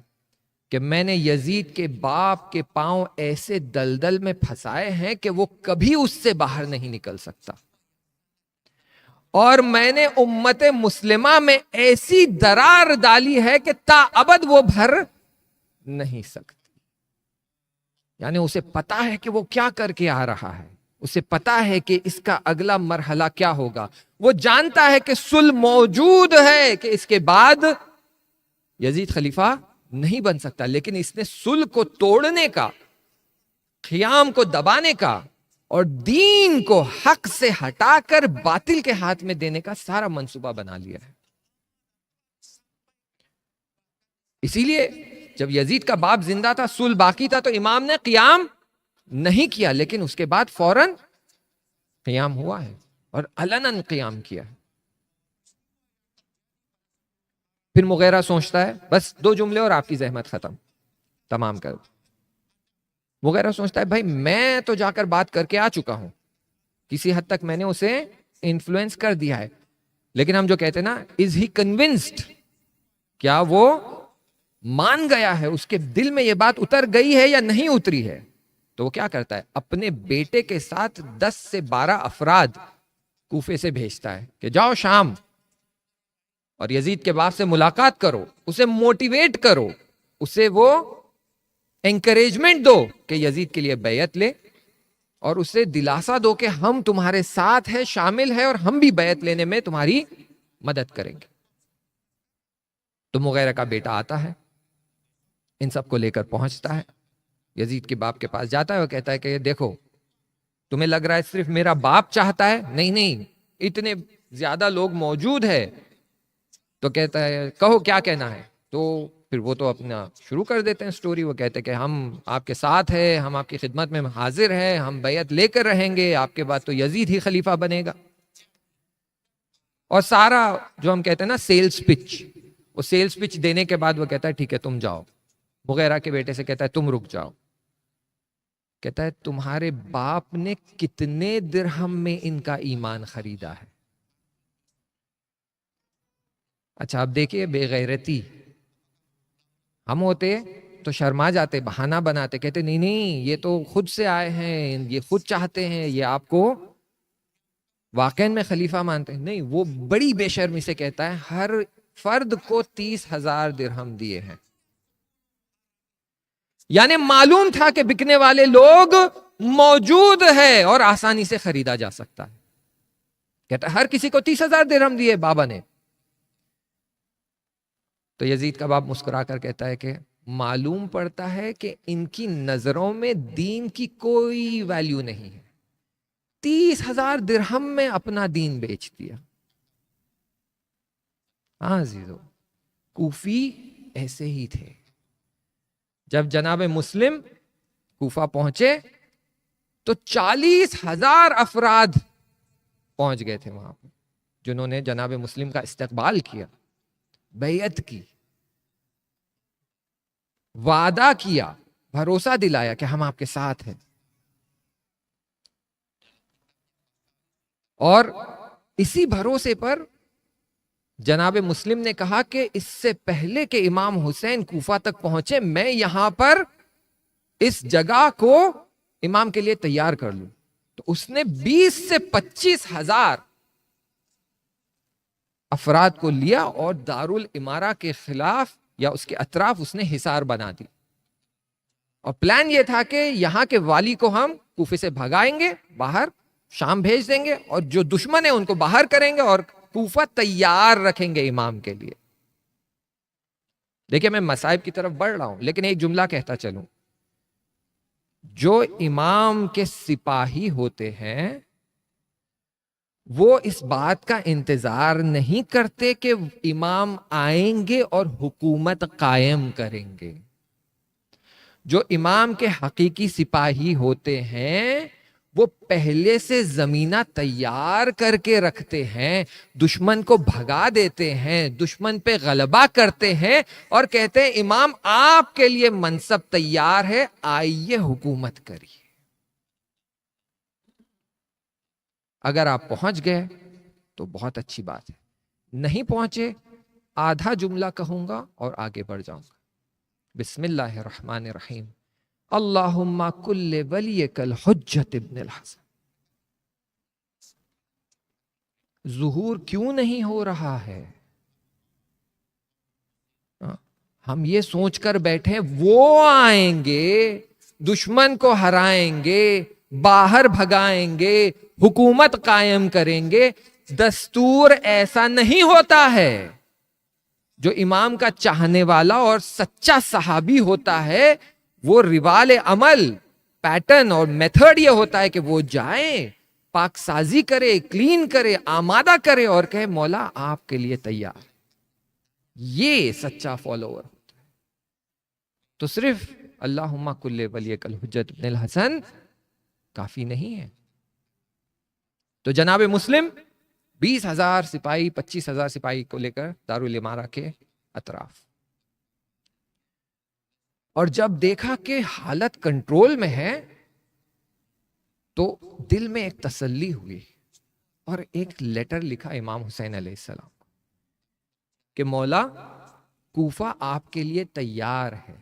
کہ میں نے یزید کے باپ کے پاؤں ایسے دلدل میں پھنسائے ہیں کہ وہ کبھی اس سے باہر نہیں نکل سکتا، اور میں نے امت مسلمہ میں ایسی درار ڈالی ہے کہ تا ابد وہ بھر نہیں سکتی. یعنی اسے پتا ہے کہ وہ کیا کر کے آ رہا ہے، اسے پتا ہے کہ اس کا اگلا مرحلہ کیا ہوگا. وہ جانتا ہے کہ صلح موجود ہے کہ اس کے بعد یزید خلیفہ نہیں بن سکتا، لیکن اس نے صلح کو توڑنے کا، قیام کو دبانے کا اور دین کو حق سے ہٹا کر باطل کے ہاتھ میں دینے کا سارا منصوبہ بنا لیا ہے. اسی لیے جب یزید کا باپ زندہ تھا، صلح باقی تھا، تو امام نے قیام نہیں کیا، لیکن اس کے بعد فوراً قیام ہوا ہے اور علناً قیام کیا ہے. پھر مغیرہ سوچتا ہے، بس 2 جملے اور آپ کی زحمت ختم، تمام کرو. مغیرہ سوچتا ہے بھائی میں تو جا کر بات کر کے آ چکا ہوں، کسی حد تک میں نے اسے انفلوئنس کر دیا ہے، لیکن ہم جو کہتے ہیں نا از ہی کنونسڈ، کیا وہ مان گیا ہے، اس کے دل میں یہ بات اتر گئی ہے یا نہیں اتری ہے. تو وہ کیا کرتا ہے، اپنے بیٹے کے ساتھ 10 سے 12 افراد کوفے سے بھیجتا ہے کہ جاؤ شام اور یزید کے باپ سے ملاقات کرو، اسے موٹیویٹ کرو، اسے وہ انکریجمنٹ دو کہ یزید کے لیے بیعت لے، اور اسے دلاسا دو کہ ہم تمہارے ساتھ ہیں، شامل ہیں، اور ہم بھی بیعت لینے میں تمہاری مدد کریں گے. تو مغیرہ کا بیٹا آتا ہے، ان سب کو لے کر پہنچتا ہے، یزید کے باپ کے پاس جاتا ہے اور کہتا ہے کہ دیکھو تمہیں لگ رہا ہے صرف میرا باپ چاہتا ہے، نہیں، اتنے زیادہ لوگ موجود ہیں. تو کہتا ہے کہو کیا کہنا ہے. تو پھر وہ تو اپنا شروع کر دیتے ہیں سٹوری. وہ کہتے ہیں کہ ہم آپ کے ساتھ ہیں، ہم آپ کی خدمت میں حاضر ہیں، ہم بیعت لے کر رہیں گے، آپ کے بعد تو یزید ہی خلیفہ بنے گا. اور سارا جو ہم کہتے ہیں نا سیلز پچ، وہ سیلز پچ دینے کے بعد وہ کہتا ہے ٹھیک ہے تم جاؤ. مغیرہ کے بیٹے سے کہتا ہے تم رک جاؤ. کہتا ہے تمہارے باپ نے کتنے درہم میں ان کا ایمان خریدا ہے. اچھا اب دیکھیے بے غیرتی، ہم ہوتے تو شرما جاتے، بہانہ بناتے، کہتے نہیں یہ تو خود سے آئے ہیں، یہ خود چاہتے ہیں، یہ آپ کو واقعی میں خلیفہ مانتے ہیں. نہیں، وہ بڑی بے شرمی سے کہتا ہے ہر فرد کو 30,000 درہم دیے ہیں. یعنی معلوم تھا کہ بکنے والے لوگ موجود ہے اور آسانی سے خریدا جا سکتا ہے. کہتا ہے ہر کسی کو 30,000 درہم دیے بابا نے. تو یزید کا باپ مسکرا کر کہتا ہے کہ معلوم پڑتا ہے کہ ان کی نظروں میں دین کی کوئی ویلیو نہیں ہے. 30,000 درہم میں اپنا دین بیچ دیا. ہاں عزیزو، کوفی ایسے ہی تھے. جب جناب مسلم کوفہ پہنچے تو 40,000 افراد پہنچ گئے تھے وہاں پر، جنہوں نے جناب مسلم کا استقبال کیا، بیعت کی، وعدہ کیا، بھروسہ دلایا کہ ہم آپ کے ساتھ ہیں. اور اسی بھروسے پر جناب مسلم نے کہا کہ اس سے پہلے کہ امام حسین کوفہ تک پہنچے میں یہاں پر اس جگہ کو امام کے لیے تیار کر لوں. تو اس نے 20 سے 25,000 افراد کو لیا اور دارالامارہ کے خلاف یا اس کے اطراف اس نے حصار بنا دی. اور پلان یہ تھا کہ یہاں کے والی کو ہم کوفے سے بھگائیں گے، باہر شام بھیج دیں گے، اور جو دشمن ہیں ان کو باہر کریں گے اور کوفہ تیار رکھیں گے امام کے لیے. دیکھیں میں مصائب کی طرف بڑھ رہا ہوں، لیکن ایک جملہ کہتا چلوں، جو امام کے سپاہی ہوتے ہیں وہ اس بات کا انتظار نہیں کرتے کہ امام آئیں گے اور حکومت قائم کریں گے. جو امام کے حقیقی سپاہی ہوتے ہیں وہ پہلے سے زمینہ تیار کر کے رکھتے ہیں، دشمن کو بھگا دیتے ہیں، دشمن پہ غلبہ کرتے ہیں اور کہتے ہیں امام آپ کے لیے منصب تیار ہے، آئیے حکومت کریے. اگر آپ پہنچ گئے تو بہت اچھی بات ہے، نہیں پہنچے آدھا جملہ کہوں گا اور آگے بڑھ جاؤں گا. بسم اللہ الرحمن الرحیم. اللہم کل ولیک الحجت ابن الحسن. ظہور کیوں نہیں ہو رہا ہے؟ ہم یہ سوچ کر بیٹھے وہ آئیں گے، دشمن کو ہرائیں گے، باہر بھگائیں گے, حکومت قائم کریں گے. دستور ایسا نہیں ہوتا ہے. جو امام کا چاہنے والا اور سچا صحابی ہوتا ہے, وہ روال عمل, پیٹرن اور میتھڈ یہ ہوتا ہے کہ وہ جائیں, پاک سازی کرے, کلین کرے, آمادہ کرے اور کہے مولا آپ کے لیے تیار. یہ سچا فالوور ہوتا ہے. تو صرف اللہم کل ولیک الحجت ابن الحسن کافی نہیں ہے. تو جناب مسلم 20,000 سپاہی 25,000 سپاہی کو لے کر دارالامارہ کے اطراف, اور جب دیکھا کہ حالت کنٹرول میں ہے تو دل میں ایک تسلی ہوئی اور ایک لیٹر لکھا امام حسین علیہ السلام کہ مولا کوفہ آپ کے لیے تیار ہے,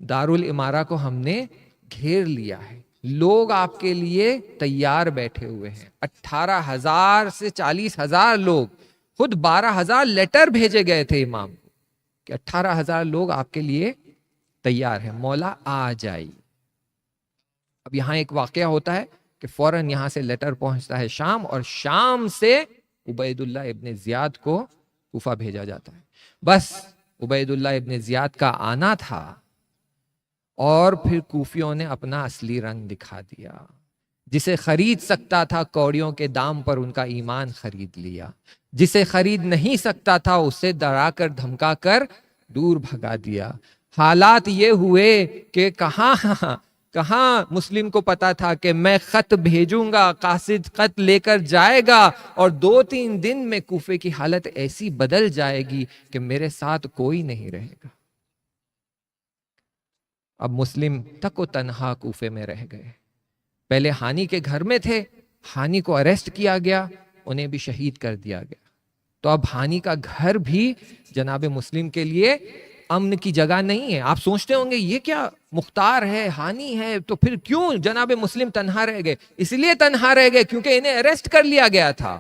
دارالامارہ کو ہم نے گھیر لیا ہے, لوگ آپ کے لیے تیار بیٹھے ہوئے ہیں. 18,000 سے 40,000 لوگ, خود 12,000 لیٹر بھیجے گئے تھے امام کو کہ 18,000 لوگ آپ کے لیے تیار ہیں, مولا آ جائیے. اب یہاں ایک واقعہ ہوتا ہے کہ فوراً یہاں سے لیٹر پہنچتا ہے شام, اور شام سے عبید اللہ ابن زیاد کو کوفہ بھیجا جاتا ہے. بس عبید اللہ ابن زیاد کا آنا تھا اور پھر کوفیوں نے اپنا اصلی رنگ دکھا دیا. جسے خرید سکتا تھا کوڑیوں کے دام پر ان کا ایمان خرید لیا, جسے خرید نہیں سکتا تھا اسے ڈرا کر دھمکا کر دور بھگا دیا. حالات یہ ہوئے کہ کہاں مسلم کو پتا تھا کہ میں خط بھیجوں گا, قاصد خط لے کر جائے گا اور 2-3 دن میں کوفے کی حالت ایسی بدل جائے گی کہ میرے ساتھ کوئی نہیں رہے گا. اب مسلم تک و تنہا کوفے میں رہ گئے. پہلے ہانی کے گھر میں تھے, ہانی کو اریسٹ کیا گیا, انہیں بھی شہید کر دیا گیا. تو اب ہانی کا گھر بھی جناب مسلم کے لیے امن کی جگہ نہیں ہے. آپ سوچتے ہوں گے یہ کیا مختار ہے, ہانی ہے, تو پھر کیوں جناب مسلم تنہا رہ گئے؟ اس لیے تنہا رہ گئے کیونکہ انہیں اریسٹ کر لیا گیا تھا,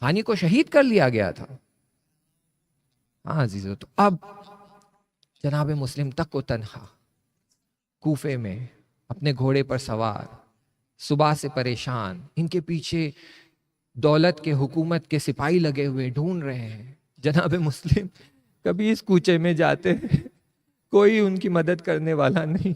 ہانی کو شہید کر لیا گیا تھا. ہاں عزیزو, تو اب جناب مسلم تک و تنہا کوفے میں اپنے گھوڑے پر سوار, صبح سے پریشان, ان کے پیچھے دولت کے حکومت کے سپاہی لگے ہوئے ڈھونڈ رہے ہیں. جناب مسلم کبھی اس کوچے میں جاتے ہیں, کوئی ان کی مدد کرنے والا نہیں,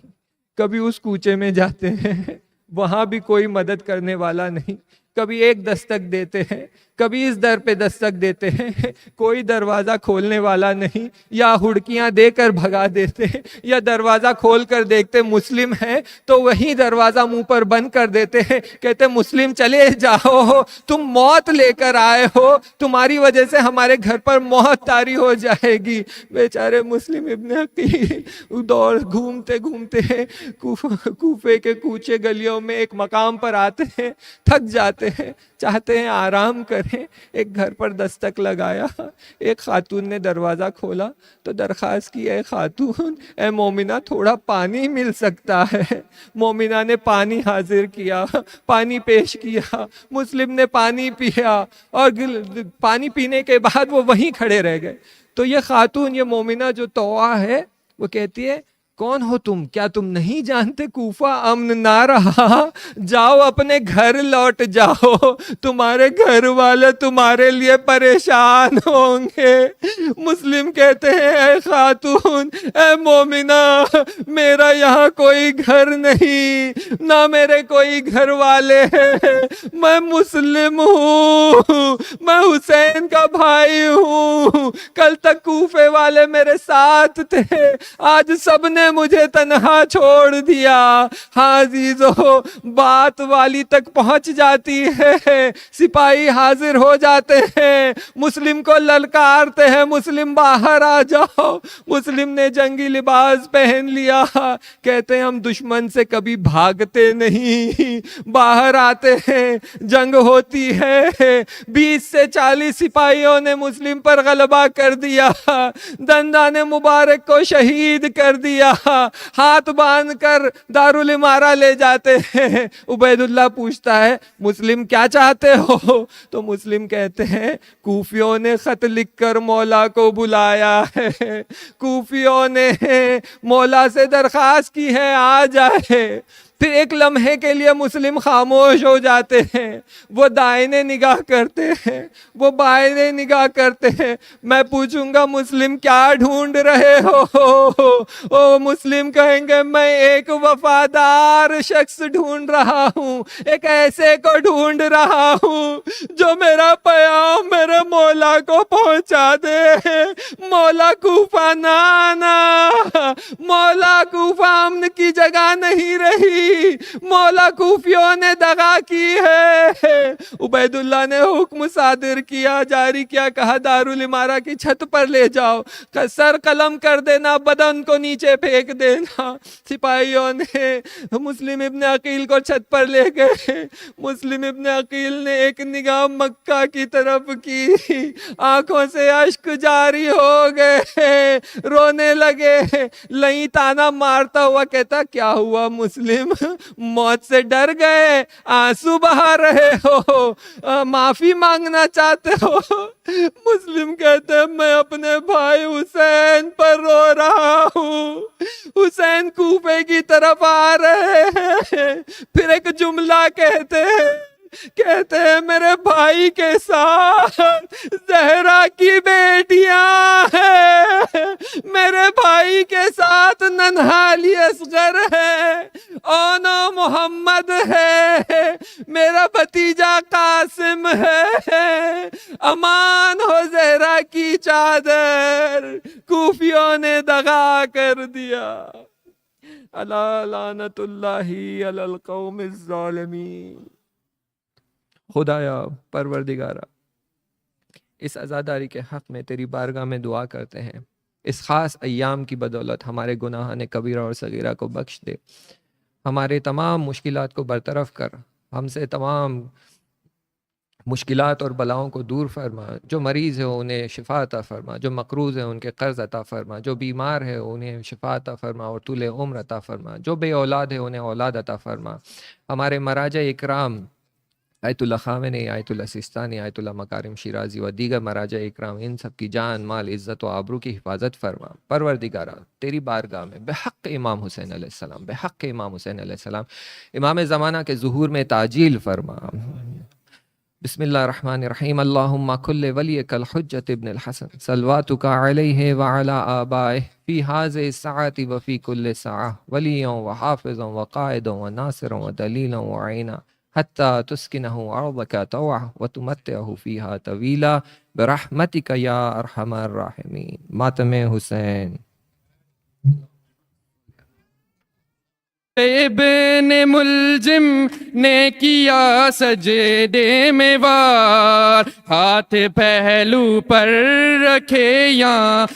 کبھی اس کوچے میں جاتے ہیں, وہاں بھی کوئی مدد کرنے والا نہیں. کبھی ایک دستک دیتے ہیں, کبھی اس در پہ دستک دیتے ہیں, کوئی دروازہ کھولنے والا نہیں, یا ہڑکیاں دے کر بھگا دیتے ہیں, یا دروازہ کھول کر دیکھتے مسلم ہے تو وہی دروازہ منہ پر بند کر دیتے ہیں, کہتے مسلم چلے جاؤ, تم موت لے کر آئے ہو, تمہاری وجہ سے ہمارے گھر پر موت طاری ہو جائے گی. بیچارے مسلم ابن عقیل دور گھومتے گھومتے کوفے کے کوچے گلیوں میں ایک مقام پر آتے ہیں, تھک جاتے ہیں, چاہتے ہیں آرام کریں. ایک گھر پر دستک لگایا, ایک خاتون نے دروازہ کھولا تو درخواست کی, اے خاتون, اے مومنہ, تھوڑا پانی مل سکتا ہے؟ مومنہ نے پانی حاضر کیا, پانی پیش کیا, مسلم نے پانی پیا, اور پانی پینے کے بعد وہ وہیں کھڑے رہ گئے. تو یہ خاتون, یہ مومنہ جو طوعہ ہے, وہ کہتی ہے کون ہو تم؟ کیا تم نہیں جانتے کوفہ امن نہ رہا؟ جاؤ اپنے گھر لوٹ جاؤ, تمہارے گھر والے تمہارے لیے پریشان ہوں گے. مسلم کہتے ہیں اے خاتون, اے مومنہ, میرا یہاں کوئی گھر نہیں, نہ میرے کوئی گھر والے ہیں, میں مسلم ہوں, میں حسین کا بھائی ہوں. کل تک کوفے والے میرے ساتھ تھے, آج سب نے مجھے تنہا چھوڑ دیا. ہاں عزیزو, بات والی تک پہنچ جاتی ہے, سپاہی حاضر ہو جاتے ہیں, مسلم کو للکارتے ہیں, مسلم باہر آ جاؤ. مسلم نے جنگی لباس پہن لیا, کہتے ہیں ہم دشمن سے کبھی بھاگتے نہیں, باہر آتے ہیں, جنگ ہوتی ہے. 20 سے 40 سپاہیوں نے مسلم پر غلبہ کر دیا, دندان مبارک کو شہید کر دیا, ہاتھ باندھ کر دارالامارہ لے جاتے ہیں. عبید اللہ پوچھتا ہے مسلم کیا چاہتے ہو؟ تو مسلم کہتے ہیں کوفیوں نے خط لکھ کر مولا کو بلایا ہے, کوفیوں نے مولا سے درخواست کی ہے آ جائے. پھر ایک لمحے کے لیے مسلم خاموش ہو جاتے ہیں، وہ دائنے نگاہ کرتے ہیں، وہ بائیں نگاہ کرتے ہیں۔ میں پوچھوں گا مسلم کیا ڈھونڈ رہے ہو؟ مسلم کہیں گے میں ایک وفادار شخص ڈھونڈ رہا ہوں، ایک ایسے کو ڈھونڈ رہا ہوں جو میرا پیام میرے مولا کو پہنچا دے۔ مولا کوفہ نہ آنا، مولا کوفہ امن کی جگہ نہیں رہی، مولا کوفیوں نے دغا کی ہے۔ عبید اللہ نے حکم صادر کیا، جاری کیا، کہا دارالامارہ کی چھت پر لے جاؤ، سر قلم کر دینا، بدن کو نیچے پھینک دینا۔ سپاہیوں نے مسلم ابن عقیل کو چھت پر لے گئے۔ مسلم ابن عقیل نے ایک نگاہ مکہ کی طرف کی، آنکھوں سے اشک جاری ہو گئے، رونے لگے۔ لئی تانا مارتا ہوا کہتا کیا ہوا مسلم، موت سے ڈر گئے، آنسو بہا رہے ہو، معافی مانگنا چاہتے ہو؟ مسلم کہتے ہیں میں اپنے بھائی حسین پر رو رہا ہوں، حسین کوفے کی طرف آ رہے ہیں۔ پھر ایک جملہ کہتے ہیں میرے بھائی کے ساتھ زہرا کی بیٹیاں ہیں، میرے بھائی کے ساتھ ننھا علی اصغر ہے، اونا محمد ہے، میرا بھتیجا قاسم ہے، امان ہو زہرا کی چادر، کوفیوں نے دغا کر دیا۔ الا لعنت اللہ علی القوم الظالمین۔ خدایا پروردگارا، اس عزاداری کے حق میں تیری بارگاہ میں دعا کرتے ہیں، اس خاص ایام کی بدولت ہمارے گناہان کبیرہ اور صغیرہ کو بخش دے، ہمارے تمام مشکلات کو برطرف کر، ہم سے تمام مشکلات اور بلاؤں کو دور فرما، جو مریض ہے انہیں شفا عطا فرما، جو مقروض ہیں ان کے قرض عطا فرما، جو بیمار ہے انہیں شفا عطا فرما اور طول عمر عطا فرما، جو بے اولاد ہے انہیں اولاد عطا فرما۔ ہمارے مراجع اکرام آیت اللہ خامنئی، آیت اللہ سستانی، آیت اللہ مکارم شیرازی و دیگر مراجع اکرام، ان سب کی جان مال عزت و آبرو کی حفاظت فرما۔ پروردگارا تیری بارگاہ میں بحق امام حسین علیہ السلام، بحق امام حسین علیہ السلام، امام زمانہ کے ظہور میں تعجیل فرما۔ بسم اللہ الرحمن الرحیم۔ اللہم کل ولیک الحجۃ ابن الحسن صلواتک علیہ وعلی آبائہ فی ہذہ الساعۃ وفی کل ساعہ ولیا وحافظا وقائدا وناصرا ودلیلا وعینا حتی تسکنہ ارضک طوعا وتمتعہ فیہا طویلا برحمتک یا ارحم الراحمین۔ ماتم حسین۔ ابن ملجم نے کیا سجدے میں وار، ہاتھ پہلو پر رکھے یا